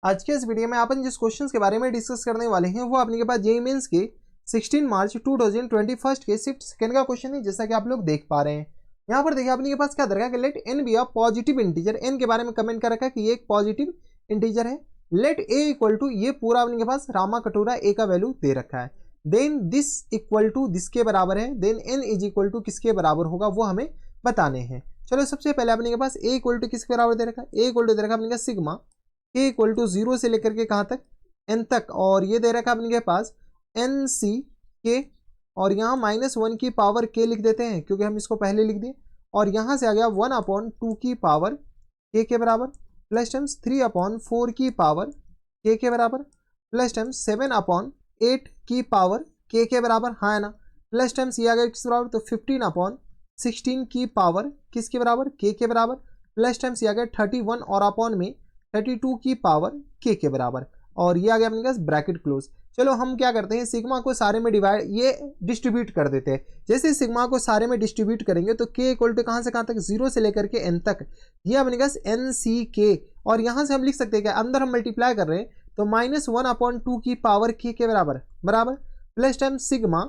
आज के इस वीडियो में अपन जिस क्वेश्चंस के बारे में डिस्कस करने वाले हैं वो अपने के पास जेईई मेंस के 16 मार्च 2021 के शिफ्ट सेकंड का क्वेश्चन है, जैसा कि आप लोग देख पा रहे हैं। यहाँ पर देखिए अपने के पास क्या दे रखा है कि let n be a positive integer. N के बारे में कमेंट कर रखा है कि ये एक पॉजिटिव इंटीजर है। लेट ए इक्वल टू, ये पूरा अपने के पास रामा कटोरा ए का वैल्यू दे रखा है। Then this equal to this के बराबर है। Then n is equal to किसके बराबर होगा वो हमें बताने हैं। चलो सबसे पहले अपने के पास ए इक्वल टू किसके बराबर दे रखा है। ए इक्वल टू दे रखा है अपने सिग्मा के इक्वल टू 0 से लेकर के कहाँ तक, एन तक। और ये दे रखा है अपने के पास एन सी के, और यहाँ -1 की पावर के लिख देते हैं क्योंकि हम इसको पहले लिख दिए। और यहाँ से आ गया 1/2 की पावर के बराबर, प्लस टाइम्स 3/4 की पावर के बराबर, प्लस टाइम्स 7/8 की पावर के बराबर, हाँ है ना। प्लस टाइम्स ये आ गया किस बराबर, तो 15/16 की पावर किसके बराबर, के बराबर। प्लस टाइम्स ये आ गया 31 और अपॉन में 32 की पावर के बराबर। और ये आ गया अपने पास ब्रैकेट क्लोज। चलो हम क्या करते हैं, सिग्मा को सारे में डिवाइड, ये डिस्ट्रीब्यूट कर देते हैं। जैसे सिग्मा को सारे में डिस्ट्रीब्यूट करेंगे तो के इक्वल टू कहाँ से कहाँ तक, 0 से लेकर के एन तक। ये अपने पास एन सी के, और यहाँ से हम लिख सकते हैं कि अंदर हम मल्टीप्लाई कर रहे हैं तो -1/2 की पावर के बराबर बराबर, प्लस टाइम सिग्मा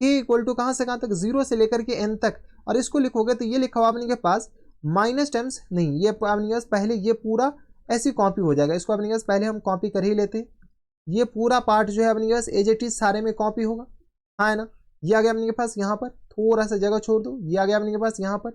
के इक्वल टू कहाँ से कहाँ तक, 0 से लेकर के एन तक। और इसको लिखोगे तो ये लिखा हुआ अपने के पास माइनस टाइम्स नहीं, ये अपने पास पहले ये पूरा ऐसी कॉपी हो जाएगा। इसको अपने पास पहले हम कॉपी कर ही लेते हैं। ये पूरा पार्ट जो है अपने पास एज इट इज सारे में कॉपी होगा, हाँ है ना। ये आ गया अपने के पास यहाँ पर, थोड़ा सा जगह छोड़ दो, ये आ गया अपने के पास यहाँ पर।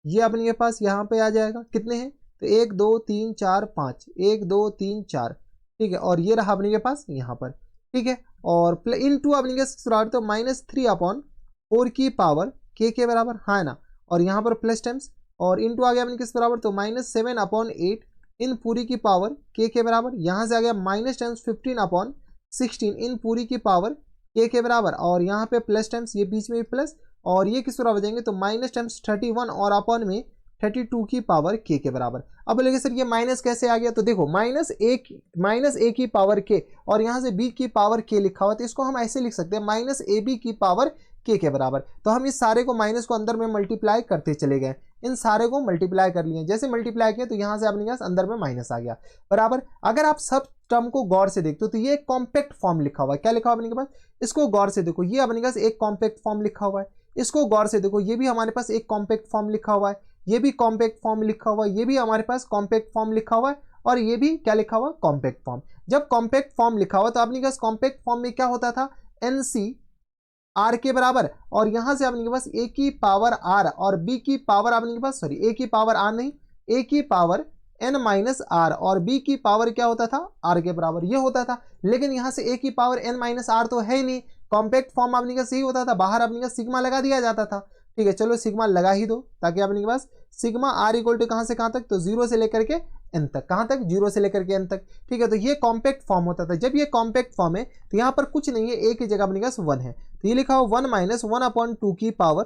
ये अपने के पास यहाँ पे आ जाएगा, कितने हैं तो 1 2 3 4 5, 1 2 3 4, ठीक है। और ये रहा अपने के पास यहाँ पर, ठीक है। और इन टू अपने के पास तो -3/4 की पावर के बराबर, हाँ है ना। और यहाँ पर प्लस टाइम्स, और इन टू आ गया अपने किस बराबर, तो -7/8 इन पूरी की पावर के बराबर। यहाँ से आ गया माइनस टाइम्स 15/16 इन पूरी की पावर के बराबर। और यहाँ पे प्लस टाइम्स ये बीच में भी प्लस, और ये किस बराबर जाएंगे तो माइनस टाइम्स 31 और अपॉन में 32 की पावर के बराबर। अब बोलेंगे सर ये माइनस कैसे आ गया, तो देखो -a की पावर के, और यहाँ से b की पावर के लिखा हुआ, तो इसको हम ऐसे लिख सकते हैं -ab की पावर के बराबर। तो हम इस सारे को माइनस को अंदर में मल्टीप्लाई करते चले गए, इन सारे को मल्टीप्लाई कर लिए। जैसे मल्टीप्लाई किया तो यहाँ से अपने पास अंदर में माइनस आ गया बराबर। अगर आप सब टर्म को गौर से देखते हो तो ये एक कॉम्पैक्ट फॉर्म लिखा हुआ है। क्या लिखा हुआ अपने के पास, इसको गौर से देखो, ये अपने पास एक कॉम्पैक्ट फॉर्म लिखा हुआ है। इसको गौर से देखो, ये भी हमारे पास एक कॉम्पैक्ट फॉर्म लिखा हुआ है, ये भी कॉम्पैक्ट फॉर्म लिखा हुआ है, ये भी हमारे पास कॉम्पैक्ट फॉर्म लिखा हुआ है, और ये भी क्या लिखा हुआ, कॉम्पैक्ट फॉर्म। जब कॉम्पैक्ट फॉर्म लिखा हुआ तो अपने पास कॉम्पैक्ट फॉर्म में क्या होता था, एनसी आर के बराबर, और यहां से अपने के पास ए की पावर आर और बी की पावर अपने के पास, सॉरी ए की पावर आर नहीं, ए की पावर एन माइनस आर, और बी की पावर क्या होता था, आर के बराबर ये होता था। लेकिन यहां से ए की पावर एन माइनस आर तो है ही नहीं, कॉम्पैक्ट फॉर्म अपने का सही होता था, बाहर अपने का सिग्मा लगा दिया जाता था। ठीक है, चलो सिग्मा लगा ही दो ताकि अपने के पास सिग्मा आर इक्वल टू कहां से कहां तक, तो 0 से लेकर के एन तक, कहां तक, 0 से लेकर के एन तक। ठीक है, तो ये कॉम्पैक्ट फॉर्म होता था। जब ये कॉम्पैक्ट फॉर्म है तो यहाँ पर कुछ नहीं है, ए की जगह अपने पास 1 है, तो ये लिखा हुआ 1 - 1/2 की पावर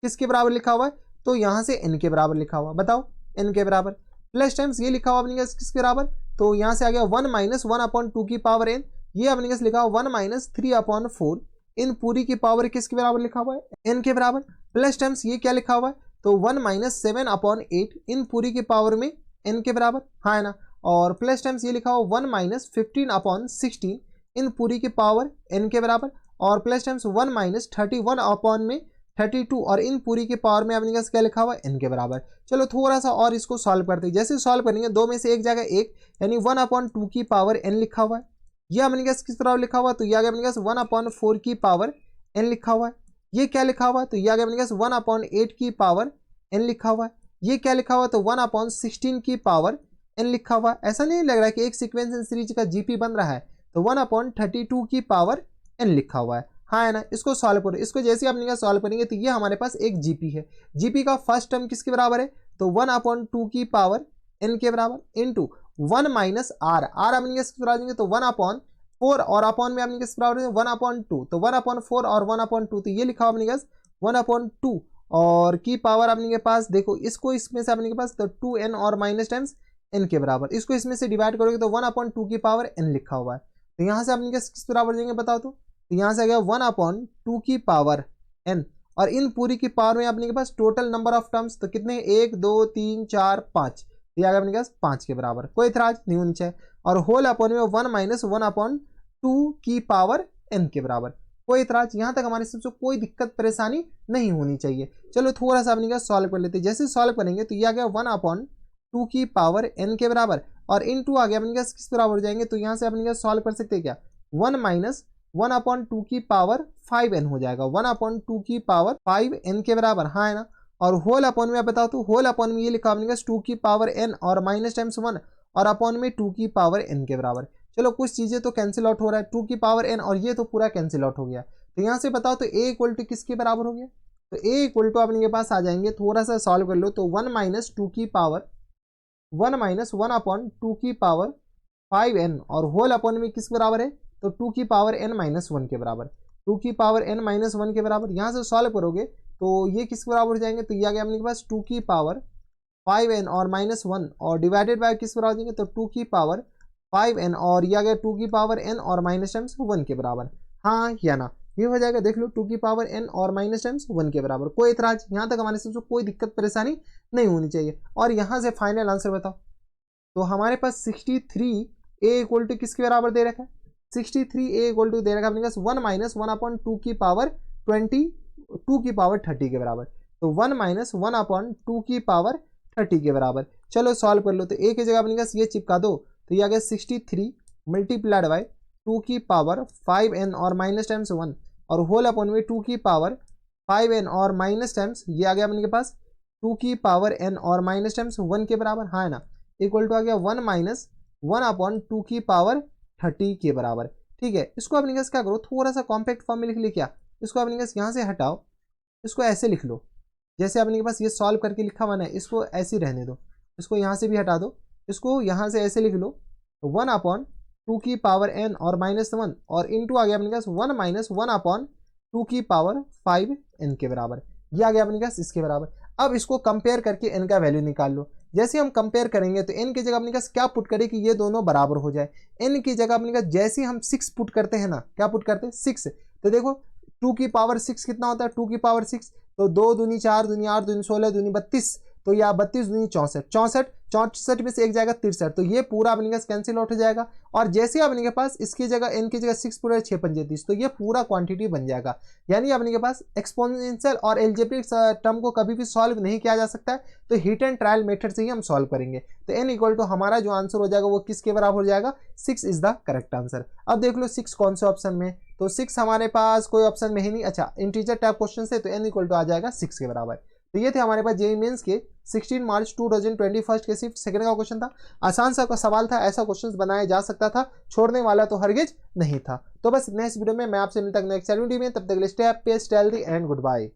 किसके बराबर लिखा हुआ है, तो यहाँ से एन के बराबर लिखा हुआ, बताओ एन के बराबर। प्लस टाइम्स ये लिखा हुआ अपने पास किसके बराबर, तो यहाँ से आ गया 1 - 1/2 की पावर एन, ये अपने पास लिखा हुआ 1 - 3/4 इन पूरी की पावर किसके बराबर लिखा हुआ है, एन के बराबर। प्लस टाइम्स ये क्या लिखा हुआ है, तो 1 - 7/8 इन पूरी की पावर में एन के बराबर, हाँ है ना। और प्लस टाइम्स ये लिखा हुआ 1 - 15/16 इन पूरी की पावर एन के बराबर। और प्लस टाइम्स 1 - 31/32 और इन पूरी की पावर में अपने पास क्या लिखा हुआ है, एन के बराबर। चलो थोड़ा सा और इसको सॉल्व करते हैं। जैसे सॉल्व करेंगे दो में से एक जगह एक, यानी 1/2 की पावर एन लिखा हुआ है, यह अपने पास किस तरह लिखा हुआ है, तो यह आ गया अपने पास 1/4 की पावर एन लिखा हुआ है। ये क्या लिखा हुआ है, तो यह आ गया अपने पास 1/8 की पावर एन लिखा हुआ है। ये क्या लिखा हुआ है, तो 1/16 की पावर एन लिखा हुआ है। ऐसा नहीं लग रहा है कि एक सीक्वेंस इन सीरीज का जीपी बन रहा है, तो 1/32 की पावर एन लिखा हुआ है, हाँ है ना। इसको सॉल्व करो, इसको जैसे अपने का सॉल्व करेंगे तो ये हमारे पास एक जीपी है। जीपी का फर्स्ट टर्म किसके बराबर है, तो 1/2 की पावर एन के बराबर इंटू 1 - आर, आर अपने किसके बराबर देंगे तो 1/4, और अपॉन में अपने किसके बराबर है 1/2, तो 1/4 और 1/2, तो ये लिखा हुआ अपने पास 1/2 और की पावर अपने के पास, देखो इसको इसमें से अपने के पास तो 2n और माइनस टाइम्स n के बराबर, इसको इसमें से डिवाइड करोगे तो 1/2 की पावर n लिखा हुआ है। तो यहाँ से अपने किस बराबर देंगे बताओ, तो यहाँ से आ गया 1/2 की पावर n, और इन पूरी की पावर में अपने के पास टोटल नंबर ऑफ टर्म्स तो कितने, 1 2 3 4 5, ये आ गया अपने पास 5 के बराबर। कोई इतराज नहीं होनी चाहिए। और होल अपॉन में 1 माइनस 1 अपॉन 2 की पावर n के बराबर। कोई इतराज, यहाँ तक हमारे सबसे कोई दिक्कत परेशानी नहीं होनी चाहिए। चलो थोड़ा सा अपने क्या सॉल्व कर लेते हैं। जैसे सॉल्व करेंगे तो ये आ गया 1 अपॉन 2 की पावर n के बराबर, और इन टू आ गया अपने क्या किस बराबर हो जाएंगे, तो यहाँ से अपने क्या सॉल्व कर सकते हैं क्या, 1 माइनस 1 अपॉन 2 की पावर 5n हो जाएगा, 1 अपॉन 2 की पावर 5n के बराबर, हाँ है ना। और होल अपॉन में आप बताओ तो होल अपॉन में ये लिखा हमने 2 की पावर n और माइनस टाइम्स 1 और अपॉन में 2 की पावर n के बराबर। चलो कुछ चीजें तो कैंसिल आउट हो रहा है, 2 की पावर n और ये तो पूरा कैंसिल आउट हो गया। तो यहाँ से बताओ तो a इक्वल टू किसके बराबर हो गया, तो a इक्वल टू अपने पास आ जाएंगे, थोड़ा सा सॉल्व कर लो तो 1 माइनस 2 की पावर 1 माइनस 1 अपॉन 2 की पावर 5n और होल अपॉन में किस बराबर है, तो 2 की पावर n माइनस 1 के बराबर, 2 की पावर n माइनस 1 के बराबर। यहाँ से सॉल्व करोगे तो ये किस बराबर हो जाएंगे, तो ये आ गया अपने पास 2 की पावर 5n और माइनस 1 और डिवाइडेड बाय किस बराबर देंगे, तो 2 की पावर 5n और ये आ गया 2 की पावर n और माइनस टाइम्स 1 के बराबर, हाँ या ना, ये हो जाएगा। देख लो 2 की पावर n और माइनस टाइम्स 1 के बराबर। कोई इतराज, यहाँ तक हमारे सबसे कोई दिक्कत परेशानी नहीं होनी चाहिए। और यहाँ से फाइनल आंसर बताओ, तो हमारे पास 63 a इक्वल टू किसके बराबर दे रखा है, 63 a इक्वल टू दे रखा है अपने पास 1 माइनस 1 अपॉन 2 की पावर 20 2 की पावर 30 के बराबर, तो 1 माइनस 1 अपॉन 2 की पावर 30 के बराबर। चलो सॉल्व कर लो, तो a की जगह अपने पास ये चिपका दो, तो ये आ गया 63 मल्टीप्लाइड बाई 2 की पावर 5n और माइनस टाइम्स 1 और होल अपॉन में 2 की पावर 5n और माइनस टाइम्स ये आ गया अपने के पास 2 की पावर n और माइनस टाइम्स 1 के बराबर, हाँ है ना, इक्वल टू आ गया 1 माइनस 1 अपॉन 2 की पावर 30 के बराबर। ठीक है, इसको अपने पास क्या करो, थोड़ा सा कॉम्पैक्ट फॉर्म में लिख लिया क्या, इसको अपने पास यहाँ से हटाओ, इसको ऐसे लिख लो, जैसे अपने के पास ये सॉल्व करके लिखा हुआ है, इसको ऐसे ही रहने दो, इसको यहाँ से भी हटा दो, इसको यहाँ से ऐसे लिख लो 1 अपॉन 2 की पावर n और माइनस 1 और इनटू आ गया अपने पास 1 माइनस 1 अपॉन 2 की पावर 5n के बराबर, ये आ गया अपने पास इसके बराबर। अब इसको कंपेयर करके n का वैल्यू निकाल लो। जैसे हम कंपेयर करेंगे तो n की जगह अपने पास क्या पुट करें कि ये दोनों बराबर हो जाए, n की जगह अपने पास जैसे हम 6 पुट करते हैं ना, क्या पुट करते हैं 6, तो देखो 2 की पावर 6 कितना होता है, 2 की पावर 6 तो 2 दूनी 4 दूनी 8 दूनी 16 दूनी 32, तो या 32 दूनी 64, 64 में से एक जाएगा 63, तो ये पूरा अपने पास कैंसिल आउट हो जाएगा। और जैसे अपने के पास इसकी जगह n की जगह 6 पूरा 6 पंजे 30, तो ये पूरा क्वांटिटी बन जाएगा। यानी अपने के पास एक्सपोनेंशियल और एल्जेब्रिक टर्म को कभी भी सॉल्व नहीं किया जा सकता है, तो हिट एंड ट्रायल मेथड से ही हम सॉल्व करेंगे। तो n इक्वल टू हमारा जो आंसर हो जाएगा वो किसके बराबर हो जाएगा, 6 इज द करेक्ट आंसर। अब देख लो 6 कौन से ऑप्शन में, तो 6 हमारे पास कोई ऑप्शन में ही नहीं। अच्छा, इंटीजर टाइप क्वेश्चन से, तो n इक्वल टू आ जाएगा 6 के बराबर। तो ये थे हमारे पास जेईई मेंस के 16 मार्च 2021 के शिफ्ट सेकंड का क्वेश्चन था। आसान सा सवाल था, ऐसा क्वेश्चंस बनाया जा सकता था, छोड़ने वाला तो हरगिज नहीं था। तो बस नेक्स्ट वीडियो में मैं आपसे मिलता हूं नेक्स्ट वीडियो में, तब तक के लिए stay happy, stay healthy and good bye.